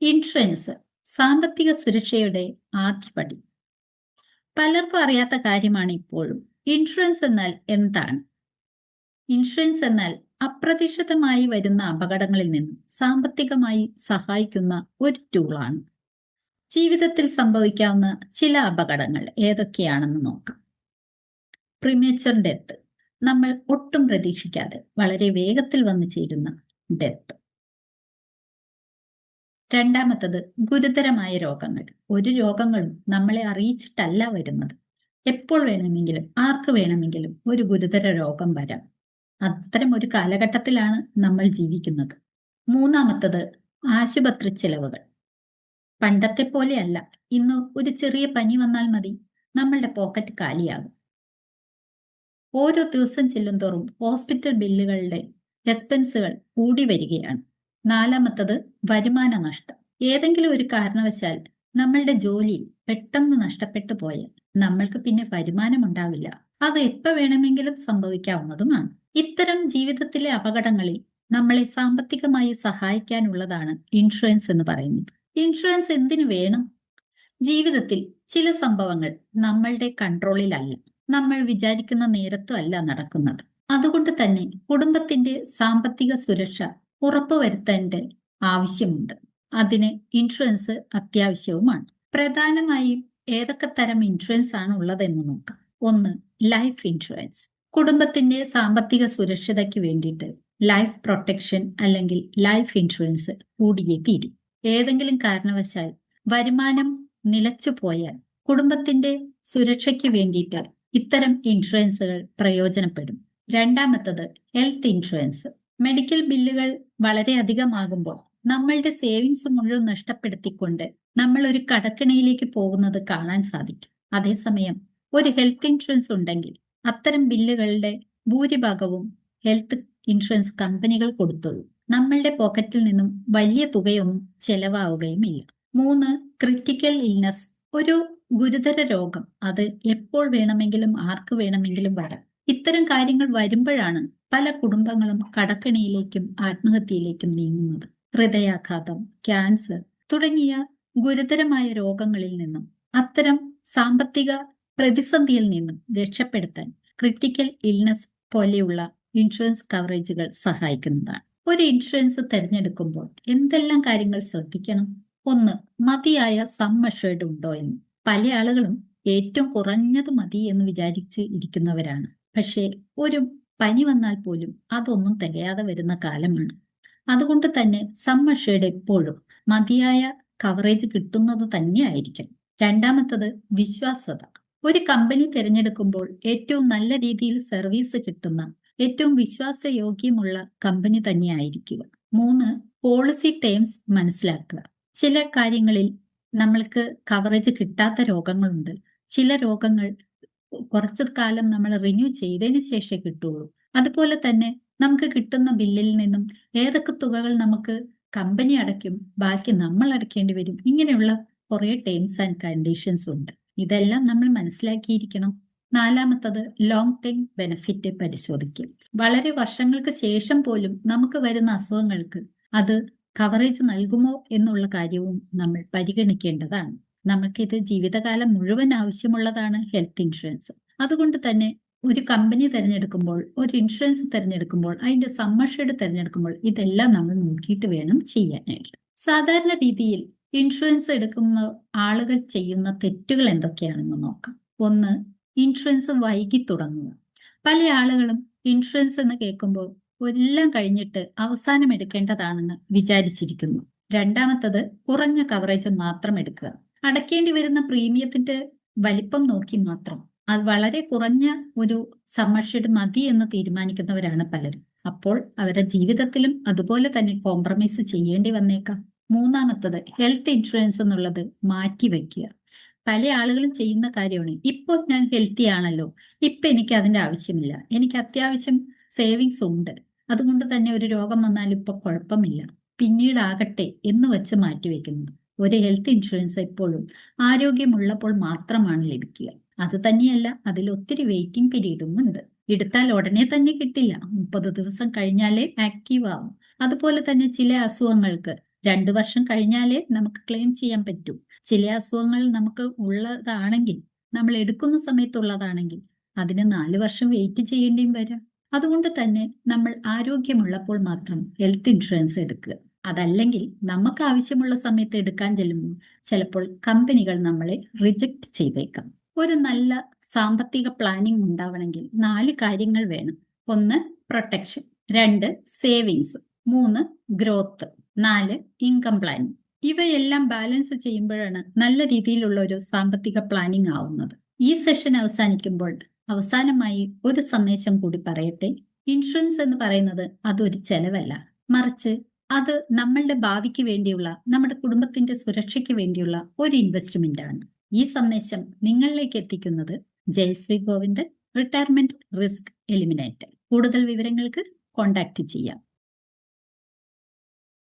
Insurance സാമ്പത്തിക സുരക്ഷയുടെ ആദ്യപടി. പലർക്കും അറിയാത്ത കാര്യമാണ് ഇപ്പോഴും. ഇൻഷുറൻസ് എന്നാൽ എന്താണ്? ഇൻഷുറൻസ് എന്നാൽ അപ്രതീക്ഷിതമായി വരുന്ന അപകടങ്ങളിൽ നിന്നും സാമ്പത്തികമായി സഹായിക്കുന്ന ഒരു ടൂളാണ്. ജീവിതത്തിൽ സംഭവിക്കാവുന്ന ചില അപകടങ്ങൾ ഏതൊക്കെയാണെന്ന് നോക്കാം. പ്രീമേച്ചർ ഡെത്ത്, നമ്മൾ ഒട്ടും പ്രതീക്ഷിക്കാതെ വളരെ വേഗത്തിൽ വന്നു ചേരുന്ന ഡെത്ത്. രണ്ടാമത്തത് ഗുരുതരമായ രോഗങ്ങൾ. ഒരു രോഗങ്ങളും നമ്മളെ അറിയിച്ചിട്ടല്ല വരുന്നത്. എപ്പോൾ വേണമെങ്കിലും ആർക്ക് വേണമെങ്കിലും ഒരു ഗുരുതര രോഗം വരാം. അത്തരം ഒരു കാലഘട്ടത്തിലാണ് നമ്മൾ ജീവിക്കുന്നത്. മൂന്നാമത്തത് ആശുപത്രി ചെലവുകൾ. പണ്ടത്തെ പോലെയല്ല. ഇന്ന് ഒരു ചെറിയ പനി വന്നാൽ മതി, നമ്മളുടെ പോക്കറ്റ് കാലിയാകും. ഓരോ ദിവസം ചെല്ലുന്തോറും ഹോസ്പിറ്റൽ ബില്ലുകളുടെ എക്സ്പെൻസുകൾ കൂടി വരികയാണ്. നാലാമത്തത് വരുമാന നഷ്ടം. ഏതെങ്കിലും ഒരു കാരണവശാൽ നമ്മളുടെ ജോലി പെട്ടെന്ന് നഷ്ടപ്പെട്ടു പോയാൽ നമ്മൾക്ക് പിന്നെ വരുമാനം ഉണ്ടാവില്ല. അത് എപ്പോ വേണമെങ്കിലും സംഭവിക്കാവുന്നതുമാണ്. ഇത്തരം ജീവിതത്തിലെ അപകടങ്ങളിൽ നമ്മളെ സാമ്പത്തികമായി സഹായിക്കാനുള്ളതാണ് ഇൻഷുറൻസ് എന്ന് പറയുന്നത്. ഇൻഷുറൻസ് എന്തിനു വേണം? ജീവിതത്തിൽ ചില സംഭവങ്ങൾ നമ്മളുടെ കൺട്രോളിലല്ല. നമ്മൾ വിചാരിക്കുന്ന നേരത്തും അല്ല നടക്കുന്നത്. അതുകൊണ്ട് തന്നെ കുടുംബത്തിന്റെ സാമ്പത്തിക സുരക്ഷ ഉറപ്പുവരുത്തേണ്ട ആവശ്യമുണ്ട്. അതിന് ഇൻഷുറൻസ് അത്യാവശ്യവുമാണ്. പ്രധാനമായും ഏതൊക്കെ തരം ഇൻഷുറൻസ് ആണ് ഉള്ളതെന്ന് നോക്കാം. ഒന്ന്, ലൈഫ് ഇൻഷുറൻസ്. കുടുംബത്തിന്റെ സാമ്പത്തിക സുരക്ഷതയ്ക്ക് വേണ്ടിയിട്ട് ലൈഫ് പ്രൊട്ടക്ഷൻ അല്ലെങ്കിൽ ലൈഫ് ഇൻഷുറൻസ് കൂടിയേ തീരും. ഏതെങ്കിലും കാരണവശാൽ വരുമാനം നിലച്ചു പോയാൽ കുടുംബത്തിന്റെ സുരക്ഷയ്ക്ക് വേണ്ടിയിട്ട് ഇത്തരം ഇൻഷുറൻസുകൾ പ്രയോജനപ്പെടും. രണ്ടാമത്തത് ഹെൽത്ത് ഇൻഷുറൻസ്. മെഡിക്കൽ ബില്ലുകൾ വളരെ അധികമാകുമ്പോൾ നമ്മളുടെ സേവിങ്സ് മുഴുവൻ നഷ്ടപ്പെടുത്തിക്കൊണ്ട് നമ്മൾ ഒരു കടക്കിണിയിലേക്ക് പോകുന്നത് കാണാൻ സാധിക്കും. അതേസമയം ഒരു ഹെൽത്ത് ഇൻഷുറൻസ് ഉണ്ടെങ്കിൽ അത്തരം ബില്ലുകളുടെ ഭൂരിഭാഗവും ഹെൽത്ത് ഇൻഷുറൻസ് കമ്പനികൾ കൊടുത്തുള്ളൂ. നമ്മളുടെ പോക്കറ്റിൽ നിന്നും വലിയ തുകയൊന്നും ചെലവാവുകയുമില്ല. മൂന്ന്, ക്രിട്ടിക്കൽ ഇൽനസ്. ഒരു ഗുരുതര രോഗം, അത് എപ്പോൾ വേണമെങ്കിലും ആർക്ക് വേണമെങ്കിലും വരാം. ഇത്തരം കാര്യങ്ങൾ വരുമ്പോഴാണ് പല കുടുംബങ്ങളും കടക്കെണിയിലേക്കും ആത്മഹത്യയിലേക്കും നീങ്ങുന്നത്. ഹൃദയാഘാതം, ക്യാൻസർ തുടങ്ങിയ ഗുരുതരമായ രോഗങ്ങളിൽ നിന്നും അത്തരം സാമ്പത്തിക പ്രതിസന്ധിയിൽ നിന്നും രക്ഷപ്പെടുത്താൻ ക്രിട്ടിക്കൽ ഇൽനസ് പോലെയുള്ള ഇൻഷുറൻസ് കവറേജുകൾ സഹായിക്കുന്നതാണ്. ഒരു ഇൻഷുറൻസ് തിരഞ്ഞെടുക്കുമ്പോൾ എന്തെല്ലാം കാര്യങ്ങൾ ശ്രദ്ധിക്കണം? ഒന്ന്, മതിയായ സം അഷ്വേർഡ് ഉണ്ടോ എന്ന്. പല ആളുകളും ഏറ്റവും കുറഞ്ഞത് മതി എന്ന് വിചാരിച്ച് ഇരിക്കുന്നവരാണ്. പക്ഷേ ഒരു പനി വന്നാൽ പോലും അതൊന്നും തികയാതെ വരുന്ന കാലമാണ്. അതുകൊണ്ട് തന്നെ സം അഷ്വേർഡ് എപ്പോഴും മതിയായ കവറേജ് കിട്ടുന്നത് തന്നെയായിരിക്കും. രണ്ടാമത്തത് വിശ്വാസ്യത. ഒരു കമ്പനി തിരഞ്ഞെടുക്കുമ്പോൾ ഏറ്റവും നല്ല രീതിയിൽ സർവീസ് കിട്ടുന്ന ഏറ്റവും വിശ്വാസയോഗ്യമുള്ള കമ്പനി തന്നെയായിരിക്കുക. മൂന്ന്, പോളിസി ടേംസ് മനസ്സിലാക്കുക. ചില കാര്യങ്ങളിൽ നമ്മൾക്ക് കവറേജ് കിട്ടാത്ത രോഗങ്ങളുണ്ട്. ചില രോഗങ്ങൾ കുറച്ചു കാലം നമ്മൾ റിന്യൂ ചെയ്തതിന് ശേഷമേ കിട്ടുള്ളൂ. അതുപോലെ തന്നെ നമുക്ക് കിട്ടുന്ന ബില്ലിൽ നിന്നും ഏതൊക്കെ തുകകൾ നമുക്ക് കമ്പനി അടയ്ക്കും, ബാക്കി നമ്മൾ അടയ്ക്കേണ്ടി വരും. ഇങ്ങനെയുള്ള കുറെ ടേംസ് ആൻഡ് കണ്ടീഷൻസ് ഉണ്ട്. ഇതെല്ലാം നമ്മൾ മനസ്സിലാക്കിയിരിക്കണം. നാലാമത്തത് ലോങ് ടൈം ബെനിഫിറ്റ് പരിശോധിക്കും. വളരെ വർഷങ്ങൾക്ക് ശേഷം പോലും നമുക്ക് വരുന്ന അസുഖങ്ങൾക്ക് അത് കവറേജ് നൽകുമോ എന്നുള്ള കാര്യവും നമ്മൾ പരിഗണിക്കേണ്ടതാണ്. നമുക്കിത് ജീവിതകാലം മുഴുവൻ ആവശ്യമുള്ളതാണ് ഹെൽത്ത് ഇൻഷുറൻസ്. അതുകൊണ്ട് തന്നെ ഒരു കമ്പനി തിരഞ്ഞെടുക്കുമ്പോൾ, ഒരു ഇൻഷുറൻസ് തിരഞ്ഞെടുക്കുമ്പോൾ, അതിന്റെ സം അഷ്വേർഡ് തിരഞ്ഞെടുക്കുമ്പോൾ ഇതെല്ലാം നമ്മൾ നോക്കിയിട്ട് വേണം ചെയ്യാനായിട്ട്. സാധാരണ രീതിയിൽ ഇൻഷുറൻസ് എടുക്കുന്ന ആളുകൾ ചെയ്യുന്ന തെറ്റുകൾ എന്തൊക്കെയാണെന്ന് നോക്കാം. ഒന്ന്, ഇൻഷുറൻസ് വൈകി തുടങ്ങുക. പല ആളുകളും ഇൻഷുറൻസ് എന്ന് കേൾക്കുമ്പോൾ എല്ലാം കഴിഞ്ഞിട്ട് അവസാനം എടുക്കേണ്ടതാണെന്ന് വിചാരിച്ചിരിക്കുന്നു. രണ്ടാമത്തത്, കുറഞ്ഞ കവറേജ് മാത്രം എടുക്കുക. അടയ്ക്കേണ്ടി വരുന്ന പ്രീമിയത്തിന്റെ വലിപ്പം നോക്കി മാത്രം അത് വളരെ കുറഞ്ഞ ഒരു സം അഷ്വേർഡ് മതി എന്ന് തീരുമാനിക്കുന്നവരാണ് പലരും. അപ്പോൾ അവരുടെ ജീവിതത്തിലും അതുപോലെ തന്നെ കോംപ്രമൈസ് ചെയ്യേണ്ടി വന്നേക്കാം. മൂന്നാമത്തത്, ഹെൽത്ത് ഇൻഷുറൻസ് എന്നുള്ളത് മാറ്റിവെക്കുക. പല ആളുകളും ചെയ്യുന്ന കാര്യമാണ്, ഇപ്പോൾ ഞാൻ ഹെൽത്തി ആണല്ലോ, ഇപ്പൊ എനിക്ക് അതിന്റെ ആവശ്യമില്ല, എനിക്ക് അത്യാവശ്യം സേവിങ്സ് ഉണ്ട്, അതുകൊണ്ട് തന്നെ ഒരു രോഗം വന്നാൽ ഇപ്പൊ കുഴപ്പമില്ല, പിന്നീടാകട്ടെ എന്ന് വെച്ച് മാറ്റിവെക്കുന്നത്. ഒരു ഹെൽത്ത് ഇൻഷുറൻസ് എപ്പോഴും ആരോഗ്യമുള്ളപ്പോൾ മാത്രമാണ് ലഭിക്കുക. അത് തന്നെയല്ല, അതിൽ ഒത്തിരി വെയിറ്റിംഗ് പീരീഡും ഉണ്ട്. എടുത്താൽ ഉടനെ തന്നെ കിട്ടില്ല, 30 ദിവസം കഴിഞ്ഞാലേ ആക്റ്റീവ് ആവും. അതുപോലെ തന്നെ ചില അസുഖങ്ങൾക്ക് 2 വർഷം കഴിഞ്ഞാലേ നമുക്ക് ക്ലെയിം ചെയ്യാൻ പറ്റൂ. ചില അസുഖങ്ങൾ നമുക്ക് ഉള്ളതാണെങ്കിൽ, നമ്മൾ എടുക്കുന്ന സമയത്തുള്ളതാണെങ്കിൽ അതിന് 4 വർഷം വെയിറ്റ് ചെയ്യേണ്ടിയും വരാം. അതുകൊണ്ട് തന്നെ നമ്മൾ ആരോഗ്യമുള്ളപ്പോൾ മാത്രം ഹെൽത്ത് ഇൻഷുറൻസ് എടുക്കുക. അതല്ലെങ്കിൽ നമുക്ക് ആവശ്യമുള്ള സമയത്ത് എടുക്കാൻ ചെല്ലുമ്പോൾ ചിലപ്പോൾ കമ്പനികൾ നമ്മളെ റിജക്റ്റ് ചെയ്തേക്കാം. ഒരു നല്ല സാമ്പത്തിക പ്ലാനിംഗ് ഉണ്ടാവണമെങ്കിൽ 4 കാര്യങ്ങൾ വേണം. 1 protection, 2 savings, 3 growth, 4 income planning. ഇവയെല്ലാം ബാലൻസ് ചെയ്യുമ്പോഴാണ് നല്ല രീതിയിലുള്ള ഒരു സാമ്പത്തിക പ്ലാനിംഗ് ആവുന്നത്. ഈ സെഷൻ അവസാനിക്കുമ്പോൾ അവസാനമായി ഒരു സന്ദേശം കൂടി പറയട്ടെ. ഇൻഷുറൻസ് എന്ന് പറയുന്നത് അതൊരു ചെലവല്ല, മറിച്ച് അത് നമ്മളുടെ ഭാവിക്ക് വേണ്ടിയുള്ള, നമ്മുടെ കുടുംബത്തിന്റെ സുരക്ഷയ്ക്ക് വേണ്ടിയുള്ള ഒരു ഇൻവെസ്റ്റ്മെന്റ് ആണ്. ഈ സന്ദേശം നിങ്ങളിലേക്ക് എത്തിക്കുന്നത് Jayashree Govindan, retirement risk eliminator. കൂടുതൽ വിവരങ്ങൾക്ക് കോൺടാക്ട് ചെയ്യാം.